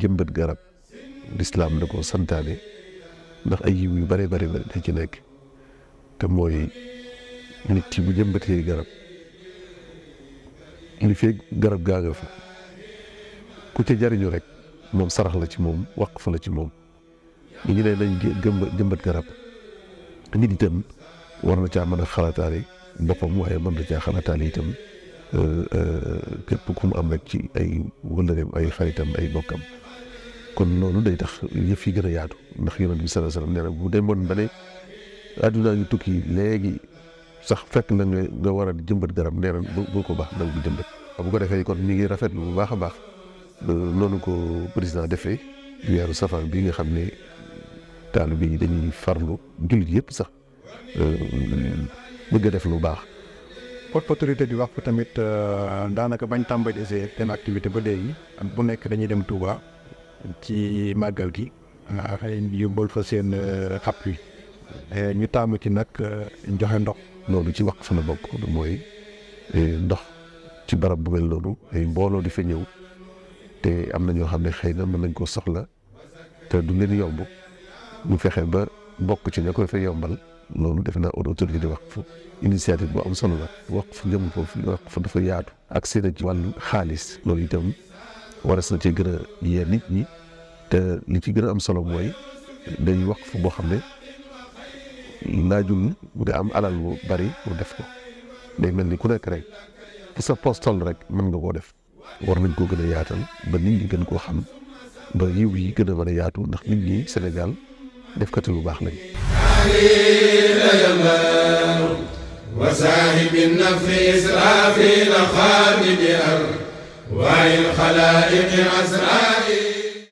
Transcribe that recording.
jëmbat garab lislaam da ko santaane ndax ay yiw yu bare bare bare da ci nekk te mooy nit ki bu jëmbatee garab li fekk garab gaa nga fa ku ca jariñu rek moom sarax la ci moom waqf la ci moom ñu ne nañ jëmbat garab nit itam war na caa mën a xalaataale boppam waaye mën na caa xalaataale itam képp ku mu am rek ci ay wëllëreem ay xaritam ay bokkam kon loolu day tax yëf yi gën a yaatu ndax yonent bi sallallahu alayhi wasallam nee na bu demoon ba ne àdduna ngi tukki léegi sax fekk na nga war a jëmbat garab nee na boo ko baax nag bu jëmbat bu ko defee kon mi ngi rafetlu bu baax a baax noonu ko président defee weeru safar bi nga xam ne taalibe yi dañuy farlu jullit yëpp sax bëgg a def lu baax. autorité di wax tamit daanaka bañ tàmbali seen activité ba léegi bu nekk dañuy dem Touba ci màggal gi xëy yóbbal fa seen xap wi ñu taamu ci nag joxe ndox. loolu ci waqf la bokk mooy ndox ci barab bu mel noonu ay mbooloo di fa ñëw te am na ñoo xam ne xëy na mën nañ koo soxla te du leen yomb ñu fexe ba bokk ci ña koy fa yombal loolu defe naa autorité di waqf initiative bu am solo la waqf jëm foofu waqf dafa yaatu ak seen ci wàllu xaalis loolu itam waras na ci gën a yee nit ñi te li ci gën a am solo mooy day waqf boo xam ne laajul nga am alal bu bari mu def ko day mel ni ku nekk rek fu sa poos toll rek mën nga koo def war nañ koo gën a yaatal ba nit ñi gën koo xam ba yiw yi gën a mën a yaatu ndax nit ñi Sénégal def kati lu baax lañ وساهب النفع إسرافيل خالد وعي الخلائق عسرائيل